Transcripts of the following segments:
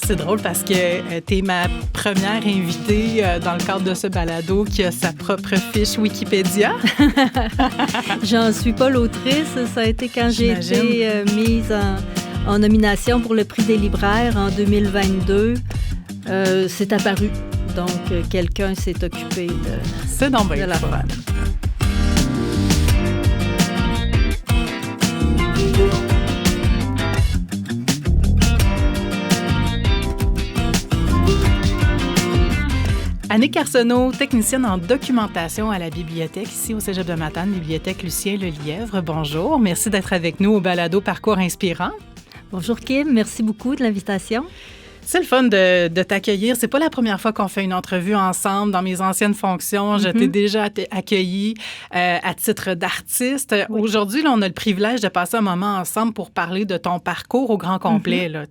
C'est drôle parce que tu es ma première invitée dans le cadre de ce balado qui a sa propre fiche Wikipédia. J'en suis pas l'autrice. Ça a été quand J'imagine. j'ai été mise en nomination pour le prix des libraires en 2022. C'est apparu. Donc, quelqu'un s'est occupé C'est donc bien de la fun. fun. Annick Arsenault, technicienne en documentation à la bibliothèque, ici au Cégep de Matane, bibliothèque Lucien Lelièvre. Bonjour, merci d'être avec nous au balado Parcours inspirant. Bonjour Kim, merci beaucoup de l'invitation. C'est le fun de t'accueillir. C'est pas la première fois qu'on fait une entrevue ensemble. Dans mes anciennes fonctions, je t'ai déjà accueilli à titre d'artiste. Oui. Aujourd'hui, là, on a le privilège de passer un moment ensemble pour parler de ton parcours au grand complet. Là,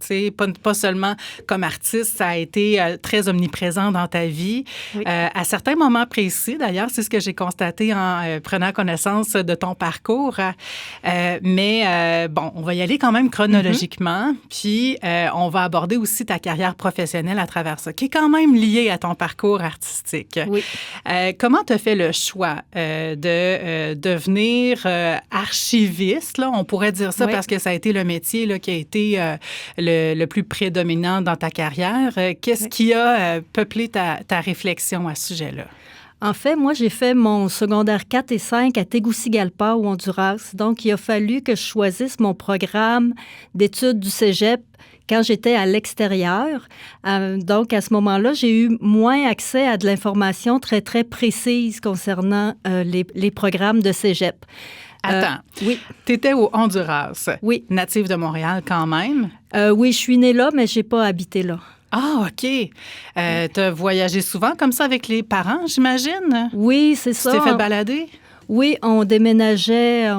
pas seulement comme artiste, ça a été très omniprésent dans ta vie. Oui. À certains moments précis, d'ailleurs, c'est ce que j'ai constaté en prenant connaissance de ton parcours. Mais on va y aller quand même chronologiquement. Puis, on va aborder aussi ta carrière professionnelle à travers ça, qui est quand même liée à ton parcours artistique. Oui. Comment tu as fait le choix de devenir archiviste? Là, on pourrait dire ça parce que ça a été le métier là, qui a été le plus prédominant dans ta carrière. Qu'est-ce qui a peuplé ta réflexion à ce sujet-là? En fait, moi, j'ai fait mon secondaire 4 et 5 à Tegucigalpa, au Honduras. Donc, il a fallu que je choisisse mon programme d'études du cégep quand j'étais à l'extérieur. Donc, à ce moment-là, j'ai eu moins accès à de l'information très, très précise concernant les programmes de cégep. Attends, oui. Tu étais au Honduras. Oui. Native de Montréal quand même. Oui, je suis née là, mais je n'ai pas habité là. Ah, OK. Tu as voyagé souvent comme ça avec les parents, j'imagine? Oui, c'est ça. Tu t'es fait balader? Oui, on déménageait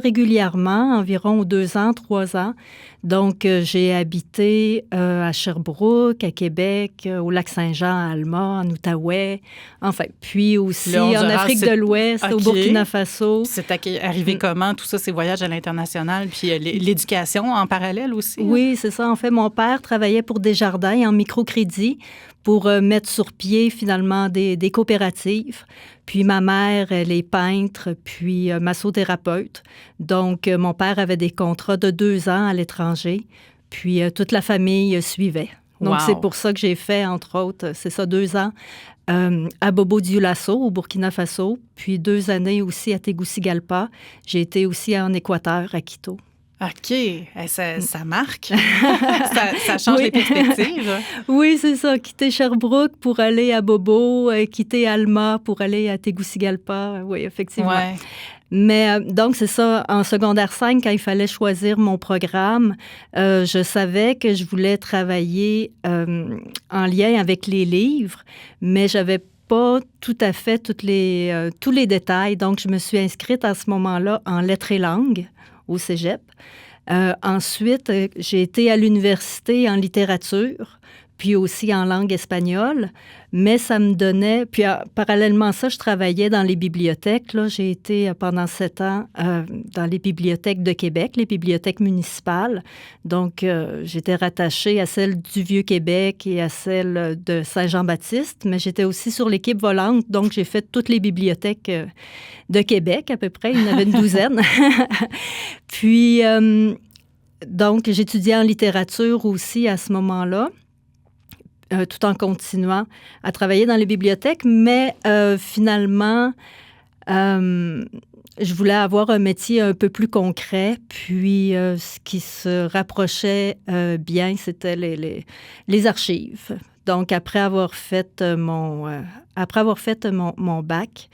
régulièrement, environ 2 ans, 3 ans. Donc, j'ai habité à Sherbrooke, à Québec, au Lac-Saint-Jean, à Alma, en Outaouais, enfin, puis aussi en Afrique de l'Ouest, au Burkina Faso. C'est arrivé comment, tout ça, ces voyages à l'international, puis l'éducation en parallèle aussi? Oui, c'est ça. En fait, mon père travaillait pour Desjardins en microcrédit pour mettre sur pied, finalement, des coopératives. Puis ma mère, elle est peintre, puis massothérapeute. Donc, mon père avait des contrats de 2 ans à l'étranger, puis toute la famille suivait. Donc, C'est pour ça que j'ai fait, entre autres, 2 ans à Bobo-Dioulasso, au Burkina Faso, puis 2 années aussi à Tegucigalpa. J'ai été aussi en Équateur, à Quito. OK. Ça marque. ça change les perspectives. Oui, c'est ça. Quitter Sherbrooke pour aller à Bobo, quitter Alma pour aller à Tegucigalpa. Oui, effectivement. Ouais. Mais donc, c'est ça. En secondaire 5, quand il fallait choisir mon programme, je savais que je voulais travailler en lien avec les livres, mais j'avais pas tout à fait tous les détails. Donc, je me suis inscrite à ce moment-là en lettres et langues au cégep. Ensuite, j'ai été à l'université en littérature, puis aussi en langue espagnole, mais ça me donnait... Puis parallèlement à ça, je travaillais dans les bibliothèques. Là, j'ai été pendant 7 ans dans les bibliothèques de Québec, les bibliothèques municipales. Donc, j'étais rattachée à celle du Vieux-Québec et à celle de Saint-Jean-Baptiste, mais j'étais aussi sur l'équipe volante, donc j'ai fait toutes les bibliothèques de Québec à peu près. Il y en avait une 12aine. Puis, donc, j'étudiais en littérature aussi à ce moment-là. Tout en continuant à travailler dans les bibliothèques, mais finalement, je voulais avoir un métier un peu plus concret, puis ce qui se rapprochait bien, c'était les archives. Donc, après avoir fait mon bac,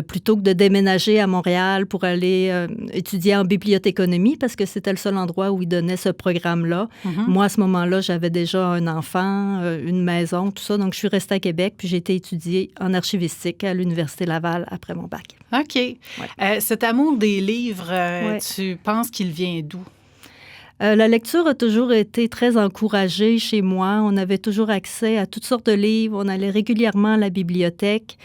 plutôt que de déménager à Montréal pour aller étudier en bibliothéconomie, parce que c'était le seul endroit où ils donnaient ce programme-là. Mm-hmm. Moi, à ce moment-là, j'avais déjà un enfant, une maison, tout ça. Donc, je suis restée à Québec, puis j'ai été étudier en archivistique à l'Université Laval après mon bac. OK. Ouais. Cet amour des livres, tu penses qu'il vient d'où? La lecture a toujours été très encouragée chez moi. On avait toujours accès à toutes sortes de livres. On allait régulièrement à la bibliothèque.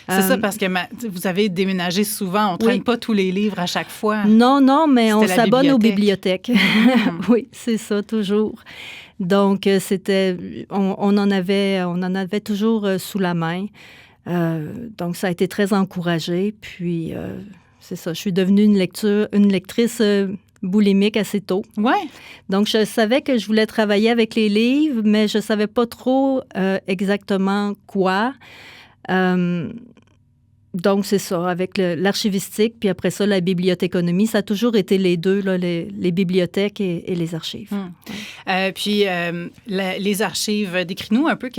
C'est ça, parce que vous avez déménagé souvent. On ne traîne pas tous les livres à chaque fois. Non, mais on s'abonne aux bibliothèques. Oui, c'est ça, toujours. Donc, on en avait toujours sous la main. Donc, ça a été très encouragé. Puis, c'est ça, je suis devenue une lectrice boulimique assez tôt. Ouais. Donc, je savais que je voulais travailler avec les livres, mais je ne savais pas trop exactement quoi. Donc, c'est ça, avec l'archivistique, puis après ça, la bibliothéconomie, ça a toujours été les deux, là, les bibliothèques et les archives. Puis, les archives, décris-nous un peu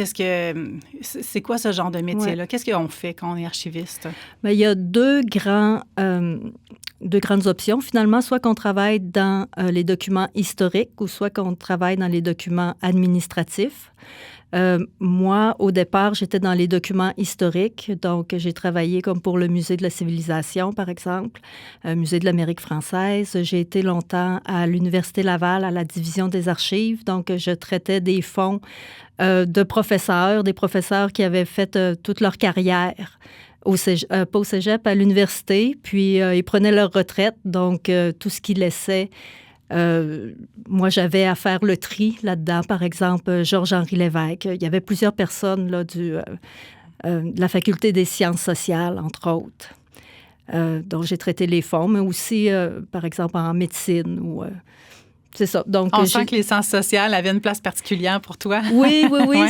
c'est quoi ce genre de métier-là? Qu'est-ce qu'on fait quand on est archiviste? Bien, il y a deux grandes options, finalement, soit qu'on travaille dans les documents historiques ou soit qu'on travaille dans les documents administratifs. Moi, au départ, j'étais dans les documents historiques, donc j'ai travaillé comme pour le Musée de la civilisation, par exemple, Musée de l'Amérique française. J'ai été longtemps à l'Université Laval, à la division des archives, donc je traitais des fonds des professeurs qui avaient fait toute leur carrière. Pas au cégep, à l'université, puis ils prenaient leur retraite, donc tout ce qu'ils laissaient. Moi, j'avais à faire le tri là-dedans. Par exemple, Georges-Henri Lévesque. Il y avait plusieurs personnes là, de la Faculté des sciences sociales, entre autres. Donc, j'ai traité les fonds, mais aussi, par exemple, en médecine ou... c'est ça. Donc, on sent que les sciences sociales avaient une place particulière pour toi. Oui,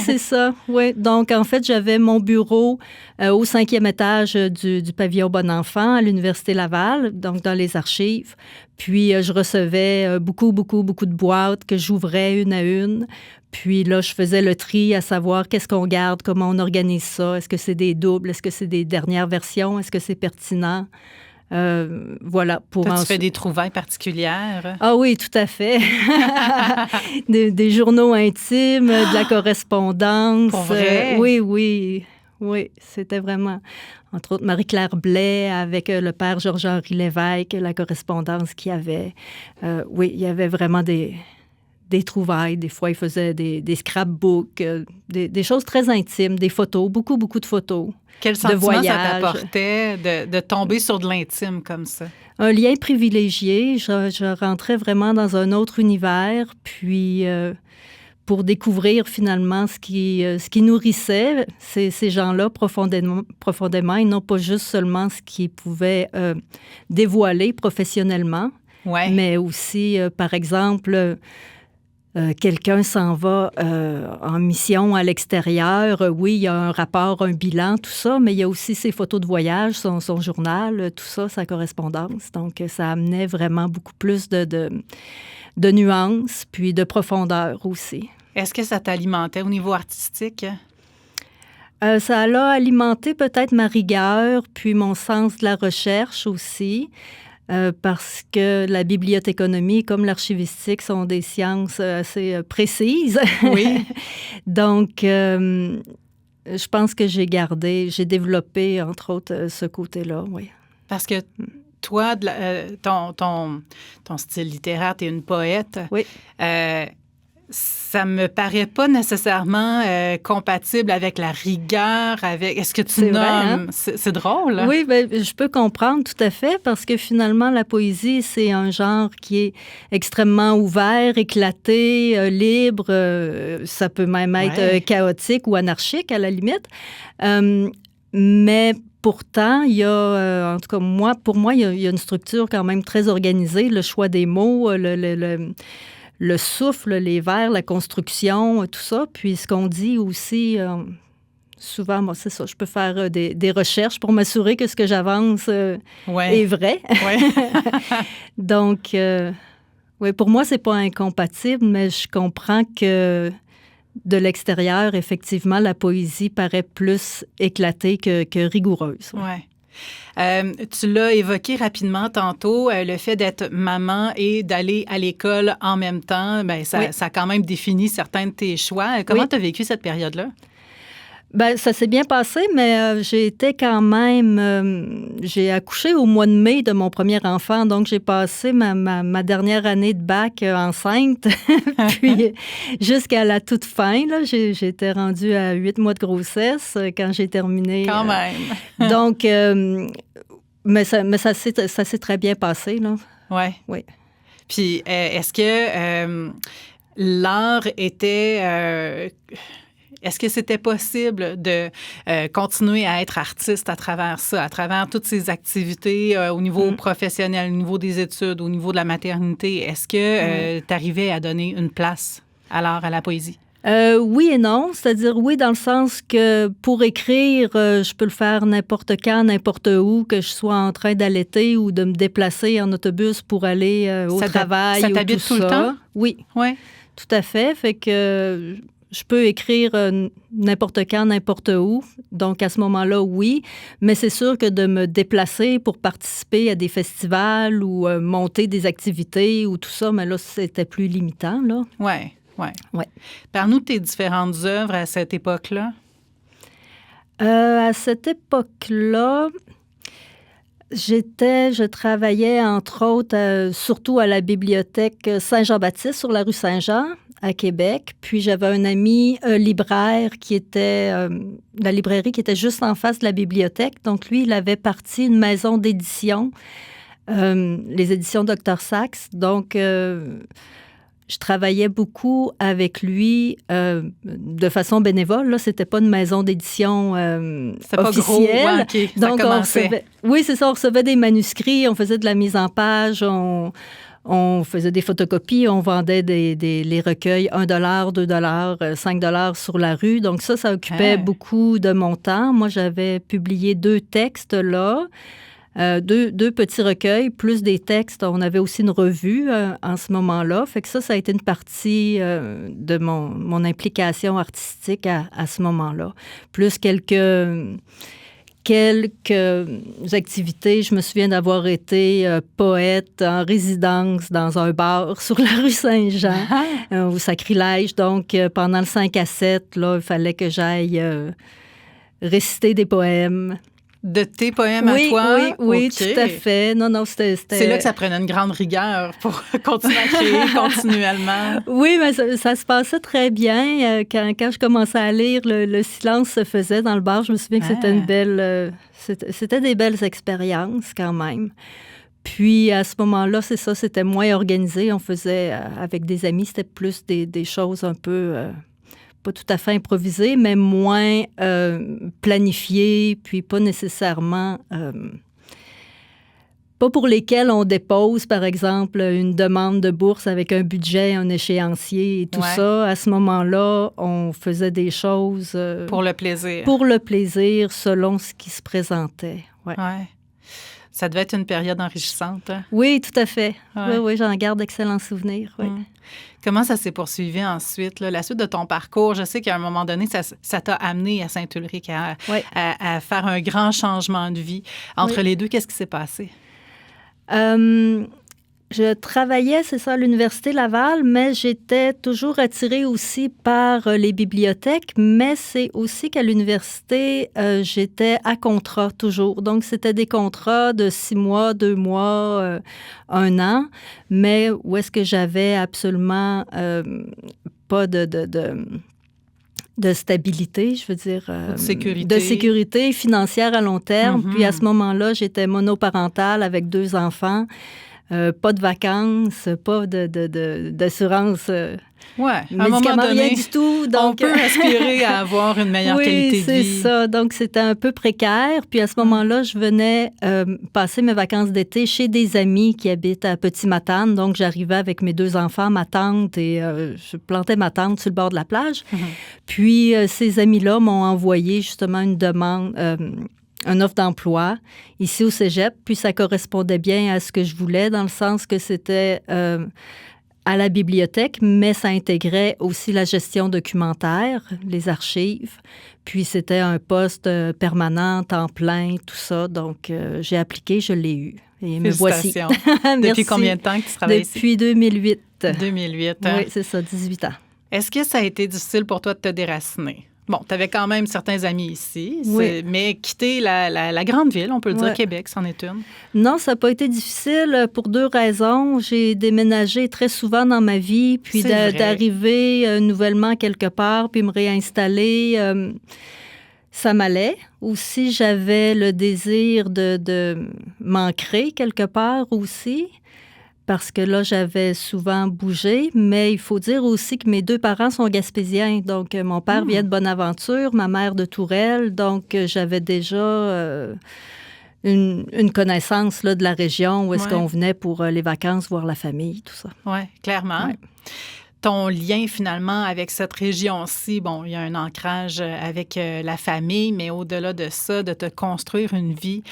c'est ça. Oui. Donc, en fait, j'avais mon bureau au 5e étage du pavillon Bonenfant à l'Université Laval, donc dans les archives. Puis, je recevais beaucoup de boîtes que j'ouvrais une à une. Puis là, je faisais le tri à savoir qu'est-ce qu'on garde, comment on organise ça. Est-ce que c'est des doubles? Est-ce que c'est des dernières versions? Est-ce que c'est pertinent? Voilà. Tu fais des trouvailles particulières? Ah oui, tout à fait. des journaux intimes, de la correspondance. Pour vrai? Oui, c'était vraiment... Entre autres, Marie-Claire Blais avec le père Georges-Henri Lévesque, la correspondance qu'il y avait. Oui, il y avait vraiment des trouvailles. Des fois, il faisait des scrapbooks, des choses très intimes, des photos, beaucoup de photos. Quel sentiment ça t'apportait de tomber sur de l'intime comme ça? Un lien privilégié. Je rentrais vraiment dans un autre univers, puis pour découvrir finalement ce qui nourrissait ces gens-là profondément et non pas juste seulement ce qu'ils pouvaient dévoiler professionnellement, mais aussi, par exemple... quelqu'un s'en va en mission à l'extérieur. Oui, il y a un rapport, un bilan, tout ça, mais il y a aussi ses photos de voyage, son journal, tout ça, sa correspondance. Donc, ça amenait vraiment beaucoup plus de nuances, puis de profondeur aussi. Est-ce que ça t'alimentait au niveau artistique? Ça l'a alimenté peut-être ma rigueur, puis mon sens de la recherche aussi. Parce que la bibliothéconomie comme l'archivistique sont des sciences assez précises. Oui. Donc, je pense que j'ai développé, entre autres, ce côté-là, oui. Parce que toi, ton style littéraire, tu es une poète. Oui. Ça me paraît pas nécessairement compatible avec la rigueur, Est-ce que tu nommes... Vrai, hein? C'est drôle. Oui, bien, je peux comprendre tout à fait parce que finalement, la poésie, c'est un genre qui est extrêmement ouvert, éclaté, libre. Ça peut même être chaotique ou anarchique à la limite. Mais pourtant, il y a, en tout cas, pour moi, il y a une structure quand même très organisée. Le choix des mots, le souffle, les vers, la construction, tout ça. Puis ce qu'on dit aussi, souvent, moi, c'est ça, je peux faire des recherches pour m'assurer que ce que j'avance est vrai. Ouais. Donc, oui, pour moi, c'est pas incompatible, mais je comprends que de l'extérieur, effectivement, la poésie paraît plus éclatée que rigoureuse. Oui. Tu l'as évoqué rapidement tantôt, le fait d'être maman et d'aller à l'école en même temps, bien, ça a quand même défini certains de tes choix. Comment tu as vécu cette période-là? Ben, ça s'est bien passé, mais j'ai été quand même... j'ai accouché au mois de mai de mon premier enfant, donc j'ai passé ma dernière année de bac enceinte. Puis jusqu'à la toute fin, là, j'étais rendue à 8 mois de grossesse quand j'ai terminé. Quand même. Donc, mais ça s'est très bien passé, là. Ouais. Oui. Puis, est-ce que l'art était... est-ce que c'était possible de continuer à être artiste à travers ça, à travers toutes ces activités au niveau professionnel, au niveau des études, au niveau de la maternité? Est-ce que tu arrivais à donner une place à l'art, à la poésie? Oui et non, c'est-à-dire oui dans le sens que pour écrire, je peux le faire n'importe quand, n'importe où, que je sois en train d'allaiter ou de me déplacer en autobus pour aller au travail. Ça t'habite tout le temps? Oui, ouais. Tout à fait. Fait que je peux écrire n'importe quand, n'importe où. Donc, à ce moment-là, oui. Mais c'est sûr que de me déplacer pour participer à des festivals ou monter des activités ou tout ça, mais là, c'était plus limitant, là. Oui. Ouais. Parle-nous de tes différentes œuvres à cette époque-là. À cette époque-là, je travaillais, entre autres, surtout à la bibliothèque Saint-Jean-Baptiste sur la rue Saint-Jean, à Québec. Puis j'avais un ami libraire qui était... la librairie qui était juste en face de la bibliothèque. Donc lui, il avait parti une maison d'édition, les éditions Dr. Sachs. Donc... je travaillais beaucoup avec lui de façon bénévole. Là, c'était pas une maison d'édition c'était officielle. Pas gros, okay. Donc, oui, c'est ça. On recevait des manuscrits, on faisait de la mise en page, on faisait des photocopies, on vendait les recueils $1, $2, $5 sur la rue. Donc ça occupait beaucoup de mon temps. Moi, j'avais publié 2 textes là. Deux petits recueils, plus des textes. On avait aussi une revue en ce moment-là. Fait que ça a été une partie de mon implication artistique à ce moment-là. Plus quelques activités. Je me souviens d'avoir été poète en résidence dans un bar sur la rue Saint-Jean, au Sacrilège. Donc, pendant le 5 à 7, là, il fallait que j'aille réciter des poèmes. De tes poèmes à toi? Oui, okay. Tout à fait. Non, c'était... C'est là que ça prenait une grande rigueur pour continuer à créer continuellement. Oui, mais ça se passait très bien. Quand je commençais à lire, le silence se faisait dans le bar. Je me souviens que c'était une belle... c'était des belles expériences quand même. Puis, à ce moment-là, c'est ça, c'était moins organisé. On faisait avec des amis, c'était plus des choses un peu... pas tout à fait improvisé, mais moins planifié, puis pas nécessairement... pas pour lesquels on dépose, par exemple, une demande de bourse avec un budget, un échéancier et tout ça. À ce moment-là, on faisait des choses... pour le plaisir. Pour le plaisir, selon ce qui se présentait. Ouais. Ça devait être une période enrichissante. Hein? Oui, tout à fait. Oui, j'en garde d'excellents souvenirs. Oui. Comment ça s'est poursuivi ensuite? Là? La suite de ton parcours, je sais qu'à un moment donné, ça t'a amené à Saint-Ulrich à faire un grand changement de vie. Entre les deux, qu'est-ce qui s'est passé? Je travaillais, c'est ça, à l'Université Laval, mais j'étais toujours attirée aussi par les bibliothèques, mais c'est aussi qu'à l'université, j'étais à contrat toujours. Donc, c'était des contrats de 6 mois, 2 mois, 1 an, mais où est-ce que j'avais absolument pas de stabilité, je veux dire... de sécurité financière à long terme. Puis à ce moment-là, j'étais monoparentale avec 2 enfants. Pas de vacances, pas d'assurance. Oui, à un moment donné, rien du tout. Donc, on peut aspirer à avoir une meilleure qualité de vie. Oui, c'est ça. Donc, c'était un peu précaire. Puis à ce moment-là, je venais passer mes vacances d'été chez des amis qui habitent à Petit-Matane. Donc, j'arrivais avec mes 2 enfants, ma tante, et je plantais ma tente sur le bord de la plage. Puis, ces amis-là m'ont envoyé justement une demande... une offre d'emploi ici au cégep, puis ça correspondait bien à ce que je voulais, dans le sens que c'était à la bibliothèque, mais ça intégrait aussi la gestion documentaire, les archives, puis c'était un poste permanent, temps plein, tout ça. Donc, j'ai appliqué, je l'ai eu. Et me voici. Depuis combien de temps que tu travailles ici? Depuis 2008. 2008. Oui, c'est ça, 18 ans. Est-ce que ça a été difficile pour toi de te déraciner? Bon, tu avais quand même certains amis ici, oui. Mais quitter la grande ville, on peut le dire, Québec, c'en est une. Non, ça n'a pas été difficile pour 2 raisons. J'ai déménagé très souvent dans ma vie, puis d'arriver nouvellement quelque part, puis me réinstaller, ça m'allait. Aussi, j'avais le désir de m'ancrer quelque part aussi, parce que là, j'avais souvent bougé, mais il faut dire aussi que mes 2 parents sont gaspésiens. Donc, mon père vient de Bonaventure, ma mère de Tourelle, donc j'avais déjà une connaissance là, de la région où est-ce qu'on venait pour les vacances, voir la famille, tout ça. Oui, clairement. Ouais. Ton lien, finalement, avec cette région-ci, bon, il y a un ancrage avec la famille, mais au-delà de ça, de te construire une vie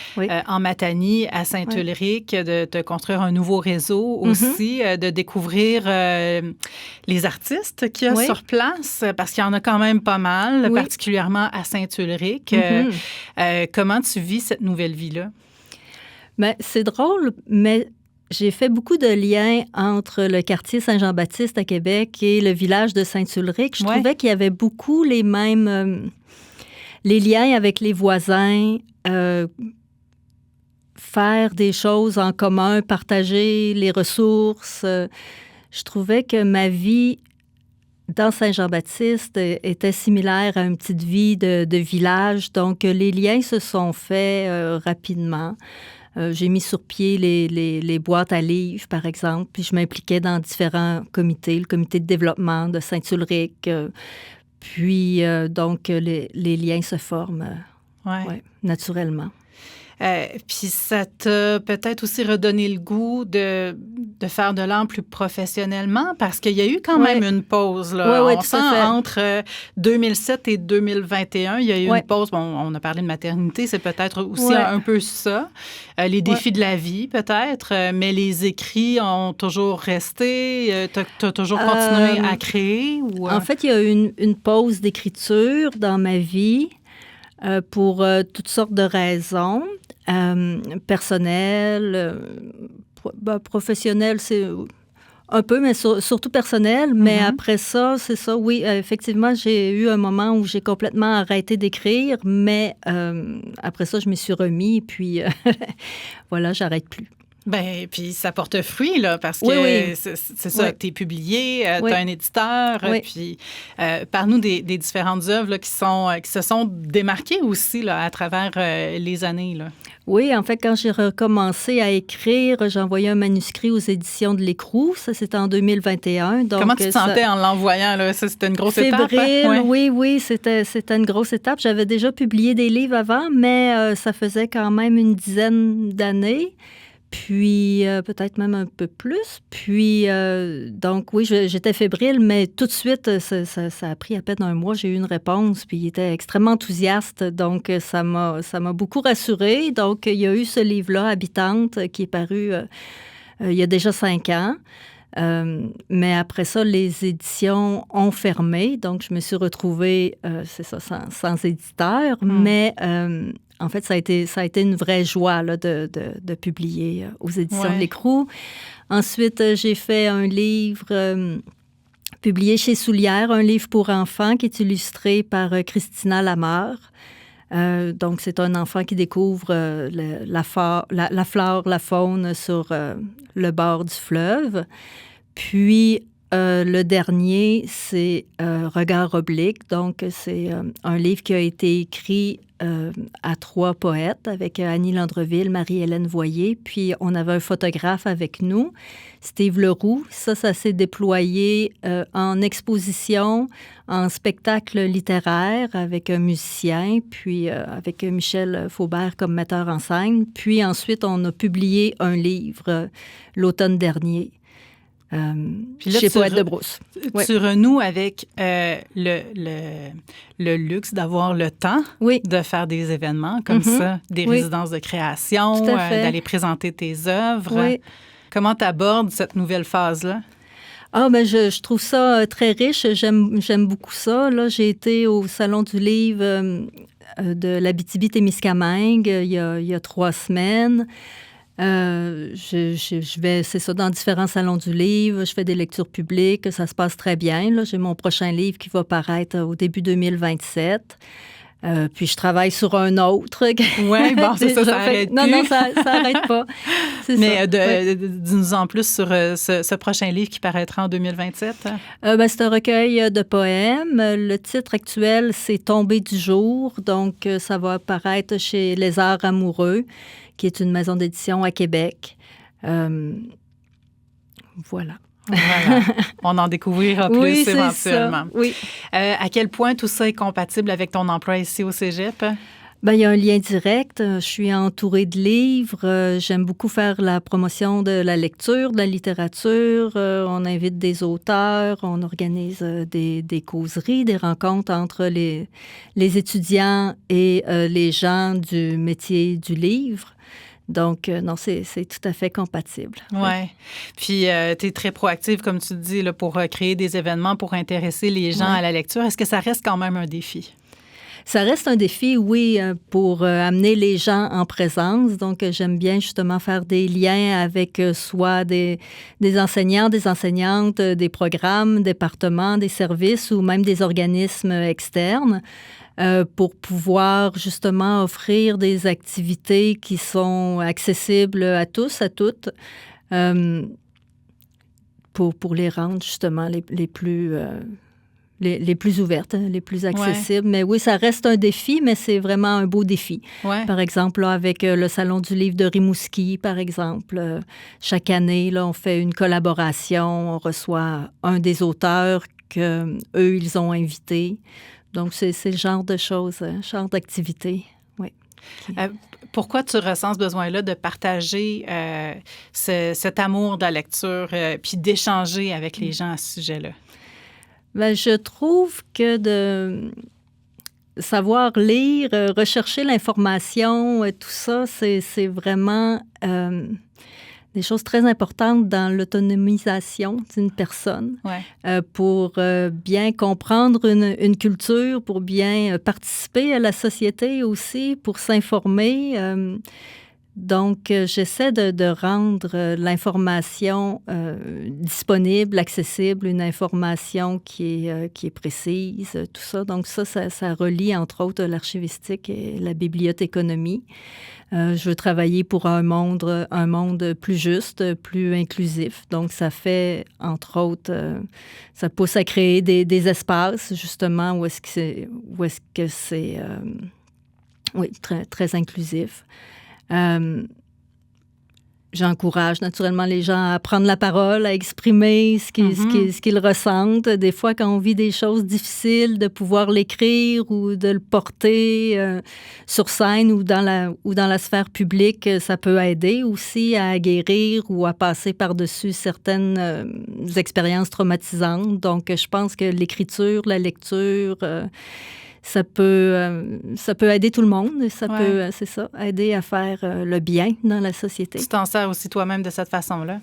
en Matanie, à Saint-Ulrich, de te construire un nouveau réseau aussi, de découvrir les artistes qu'il y a sur place, parce qu'il y en a quand même pas mal, particulièrement à Saint-Ulrich. Comment tu vis cette nouvelle vie-là? Bien, c'est drôle, mais j'ai fait beaucoup de liens entre le quartier Saint-Jean-Baptiste à Québec et le village de Saint-Ulrich. Je trouvais qu'il y avait beaucoup les mêmes... les liens avec les voisins, faire des choses en commun, partager les ressources. Je trouvais que ma vie dans Saint-Jean-Baptiste était similaire à une petite vie de village. Donc, les liens se sont faits rapidement. J'ai mis sur pied les boîtes à livres, par exemple, puis je m'impliquais dans différents comités, le comité de développement de Saint-Ulrich. Puis, donc, les liens se forment naturellement. Puis ça t'a peut-être aussi redonné le goût de faire de l'art plus professionnellement, parce qu'il y a eu quand même une pause. Là. On sent entre 2007 et 2021, il y a eu une pause. Bon, on a parlé de maternité, c'est peut-être aussi un peu ça. Les défis de la vie, peut-être, mais les écrits ont toujours resté. T'as toujours continué à créer? Ou, En fait, il y a eu une pause d'écriture dans ma vie. Pour toutes sortes de raisons, personnelles, professionnelles, c'est un peu, mais surtout personnelles. Mais après ça, c'est ça, oui, effectivement, j'ai eu un moment où j'ai complètement arrêté d'écrire, mais après ça, je m'y suis remis, puis voilà, j'arrête plus. Bien, puis ça porte fruit, là, parce que c'est ça, tu es publié, tu as un éditeur, puis parle-nous des différentes œuvres là, qui se sont démarquées aussi là, à travers les années. Là. Oui, en fait, quand j'ai recommencé à écrire, j'ai envoyé un manuscrit aux éditions de l'Écrou. Ça, c'était en 2021. Donc, comment tu te sentais en l'envoyant? Là? Ça, c'était une grosse étape? Hein? Oui, c'était une grosse étape. J'avais déjà publié des livres avant, mais ça faisait quand même une dizaine d'années. Puis, peut-être même un peu plus. Puis, donc, oui, j'étais fébrile, mais tout de suite, ça a pris à peine un mois. J'ai eu une réponse, puis il était extrêmement enthousiaste. Donc, ça m'a beaucoup rassurée. Donc, il y a eu ce livre-là, Habitante, qui est paru il y a déjà 5 ans. Mais après ça, les éditions ont fermé. Donc, je me suis retrouvée, c'est ça, sans éditeur. Mais... en fait, ça a été une vraie joie là, de publier aux éditions de l'Écrou. Ensuite, j'ai fait un livre publié chez Soulière, un livre pour enfants qui est illustré par Christina Lameur. Donc, c'est un enfant qui découvre la flore, la faune sur le bord du fleuve. Puis, le dernier, c'est Regard oblique. Donc, c'est un livre qui a été écrit à 3 poètes avec Annie Landreville, Marie-Hélène Voyer. Puis, on avait un photographe avec nous, Steve Leroux. Ça s'est déployé en exposition, en spectacle littéraire avec un musicien, puis avec Michel Faubert comme metteur en scène. Puis ensuite, on a publié un livre l'automne dernier. Puis là, chez Poète de Brousse. Tu renoues avec le luxe d'avoir le temps de faire des événements comme ça, des résidences de création, d'aller présenter tes œuvres. Oui. Comment tu abordes cette nouvelle phase-là? Ah, ben je trouve ça très riche. J'aime beaucoup ça. Là, j'ai été au Salon du livre de l'Abitibi-Témiscamingue il y a 3 semaines. Je vais, c'est ça, dans différents salons du livre. Je fais des lectures publiques. Ça se passe très bien. Là, j'ai mon prochain livre qui va paraître au début 2027. Puis je travaille sur un autre. Oui, bon, c'est ça n'arrête plus. Non, ça n'arrête pas. Mais dis-nous en plus sur ce prochain livre qui paraîtra en 2027. C'est un recueil de poèmes. Le titre actuel, c'est « Tombé du jour ». Donc, ça va apparaître chez Les Arts amoureux, qui est une maison d'édition à Québec. Voilà. Voilà. On en découvrira plus éventuellement. Ça. Oui. À quel point tout ça est compatible avec ton emploi ici au Cégep? Il y a un lien direct. Je suis entourée de livres. J'aime beaucoup faire la promotion de la lecture, de la littérature. On invite des auteurs. On organise des causeries, des rencontres entre les étudiants et les gens du métier du livre. Donc, non, c'est tout à fait compatible. Oui. Puis, tu es très proactive, comme tu dis, là, pour créer des événements, pour intéresser les gens à la lecture. Est-ce que ça reste quand même un défi? Ça reste un défi, oui, pour amener les gens en présence. Donc, j'aime bien justement faire des liens avec soit des enseignants, des enseignantes, des programmes, départements, des services ou même des organismes externes. Pour pouvoir justement offrir des activités qui sont accessibles à tous, à toutes, pour les rendre justement les plus ouvertes, les plus accessibles. Ouais. Mais oui, ça reste un défi, mais c'est vraiment un beau défi. Ouais. Par exemple, là, avec le Salon du livre de Rimouski, par exemple, chaque année, là, on fait une collaboration, on reçoit un des auteurs qu'eux, ils ont invité. Donc, c'est le genre de choses, genre d'activité, oui. Pourquoi tu ressens ce besoin-là de partager cet amour de la lecture puis d'échanger avec les gens à ce sujet-là? Je trouve que de savoir lire, rechercher l'information, tout ça, c'est vraiment des choses très importantes dans l'autonomisation d'une personne. Ouais. Pour bien comprendre une culture, pour bien participer à la société aussi, pour s'informer. Donc, j'essaie de rendre l'information disponible, accessible, une information qui est précise, tout ça. Donc, ça relie, entre autres, l'archivistique et la bibliothéconomie. Je veux travailler pour un monde plus juste, plus inclusif. Donc, ça fait, entre autres, ça pousse à créer des espaces, justement, où est-ce que c'est oui, très, très inclusif. J'encourage naturellement les gens à prendre la parole, à exprimer ce qu'ils ressentent. Des fois, quand on vit des choses difficiles, de pouvoir l'écrire ou de le porter sur scène ou dans la sphère publique, ça peut aider aussi à guérir ou à passer par-dessus certaines expériences traumatisantes. Donc, je pense que l'écriture, la lecture... Ça peut aider tout le monde. Ça peut, c'est ça, aider à faire le bien dans la société. Tu t'en sers aussi toi-même de cette façon-là?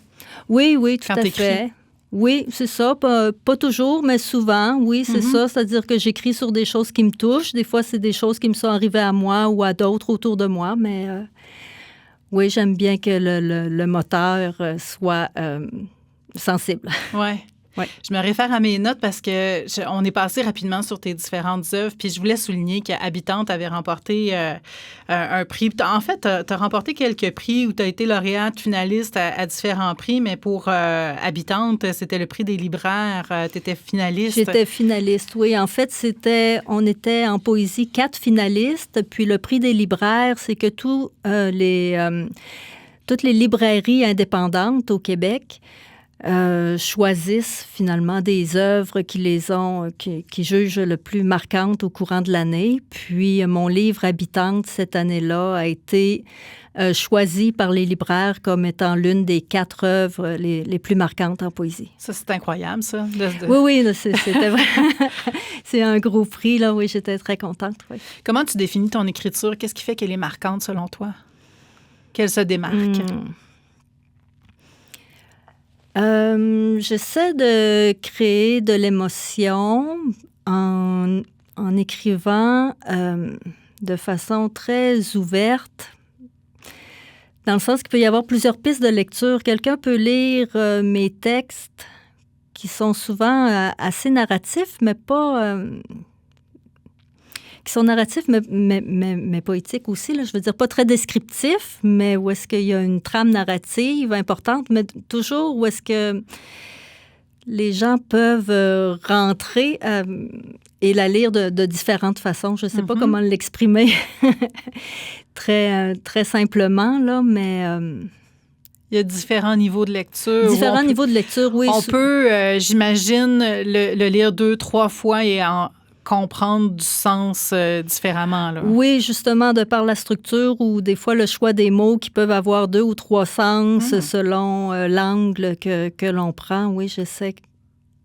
Oui, tout à fait. Oui, c'est ça. Pas toujours, mais souvent, oui, c'est ça. C'est-à-dire que j'écris sur des choses qui me touchent. Des fois, c'est des choses qui me sont arrivées à moi ou à d'autres autour de moi. Mais oui, j'aime bien que le moteur soit sensible. Oui. Ouais. Je me réfère à mes notes parce que on est passé rapidement sur tes différentes œuvres, puis je voulais souligner qu'Habitante avait remporté un prix. En fait, tu as remporté quelques prix où tu as été lauréate, finaliste à différents prix, mais pour Habitante, c'était le prix des libraires. Tu étais finaliste. J'étais finaliste, oui. En fait, on était en poésie 4 finalistes, puis le prix des libraires, c'est que toutes les librairies indépendantes au Québec choisissent finalement des œuvres qui jugent le plus marquantes au courant de l'année. Puis mon livre Habitante, cette année-là, a été choisi par les libraires comme étant l'une des 4 œuvres les plus marquantes en poésie. Ça, c'est incroyable, ça. Oui, c'était vrai. C'est un gros prix, là. Oui, j'étais très contente. Oui. Comment tu définis ton écriture? Qu'est-ce qui fait qu'elle est marquante, selon toi? Qu'elle se démarque? J'essaie de créer de l'émotion en écrivant de façon très ouverte, Dans le sens qu'il peut y avoir plusieurs pistes de lecture. Quelqu'un peut lire mes textes qui sont souvent assez narratifs, mais pas... qui sont narratifs, mais poétiques aussi. Là. Je veux dire, pas très descriptifs, mais où est-ce qu'il y a une trame narrative importante, mais toujours où est-ce que les gens peuvent rentrer et la lire de différentes façons. Je ne sais pas comment l'exprimer très, très simplement, là, mais... Il y a différents niveaux de lecture. Différents niveaux de lecture, oui. On peut, j'imagine, le lire 2-3 fois et en comprendre du sens différemment. Là. Oui, justement, de par la structure ou des fois le choix des mots qui peuvent avoir 2 ou 3 sens selon l'angle que l'on prend. Oui, je sais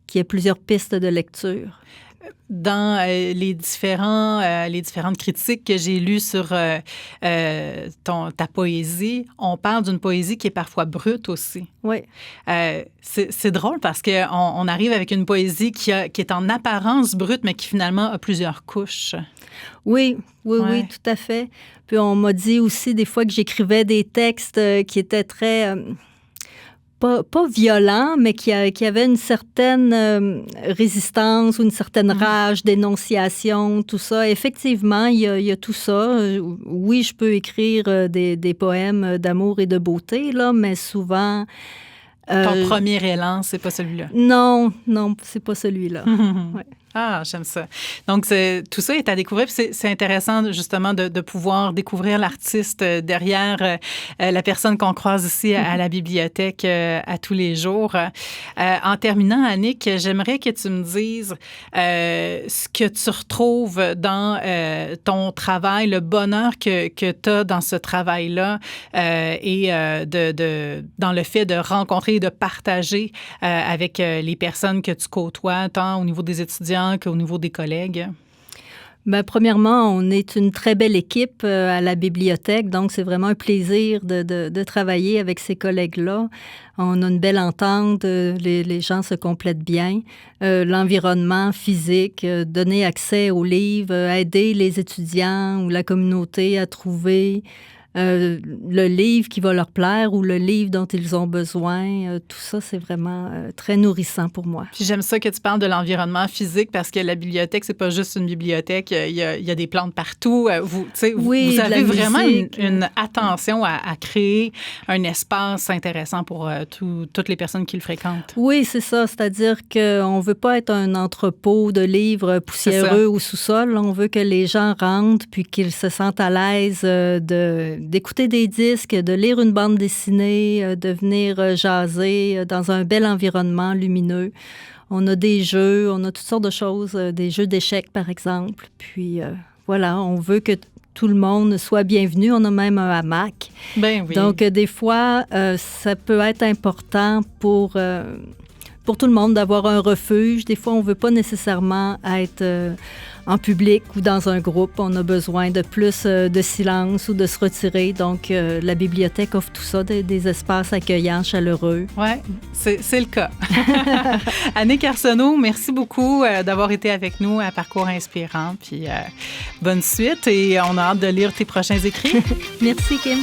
qu'il y a plusieurs pistes de lecture. Dans les différentes critiques que j'ai lues sur ta poésie, on parle d'une poésie qui est parfois brute aussi. Oui. C'est drôle parce qu'on arrive avec une poésie qui est en apparence brute, mais qui finalement a plusieurs couches. Oui, tout à fait. Puis on m'a dit aussi des fois que j'écrivais des textes qui étaient très... Pas violent, mais qui avait une certaine résistance ou une certaine rage, dénonciation, tout ça. Effectivement, il y a tout ça. Oui, je peux écrire des poèmes d'amour et de beauté, là, mais souvent... Ton premier élan, c'est pas celui-là? Non, c'est pas celui-là. Ouais. Ah, j'aime ça. Donc, tout ça est à découvrir. Puis c'est intéressant, justement, de pouvoir découvrir l'artiste derrière la personne qu'on croise ici à la bibliothèque à tous les jours. En terminant, Annick, j'aimerais que tu me dises ce que tu retrouves dans ton travail, le bonheur que tu as dans ce travail-là et dans le fait de rencontrer et de partager avec les personnes que tu côtoies, tant au niveau des étudiants qu'au niveau des collègues? Bien, premièrement, on est une très belle équipe à la bibliothèque, donc c'est vraiment un plaisir de travailler avec ces collègues-là. On a une belle entente, les gens se complètent bien. L'environnement physique, donner accès aux livres, aider les étudiants ou la communauté à trouver le livre qui va leur plaire ou le livre dont ils ont besoin. Tout ça, c'est vraiment très nourrissant pour moi. Puis j'aime ça que tu parles de l'environnement physique parce que la bibliothèque, c'est pas juste une bibliothèque. Il y a des plantes partout. Vous avez vraiment une attention à créer un espace intéressant pour toutes les personnes qui le fréquentent. Oui, c'est ça. C'est-à-dire qu'on veut pas être un entrepôt de livres poussiéreux au sous-sol. On veut que les gens rentrent puis qu'ils se sentent à l'aise d'écouter des disques, de lire une bande dessinée, de venir jaser dans un bel environnement lumineux. On a des jeux, on a toutes sortes de choses, des jeux d'échecs, par exemple. Puis voilà, on veut que tout le monde soit bienvenu. On a même un hamac. Ben oui. Donc, des fois, ça peut être important pour tout le monde d'avoir un refuge. Des fois, on ne veut pas nécessairement être en public ou dans un groupe. On a besoin de plus de silence ou de se retirer. Donc, la bibliothèque offre tout ça, des espaces accueillants, chaleureux. Oui, c'est le cas. Annick Arsenault, merci beaucoup d'avoir été avec nous à Parcours Inspirant. Puis bonne suite et on a hâte de lire tes prochains écrits. Merci, Kim.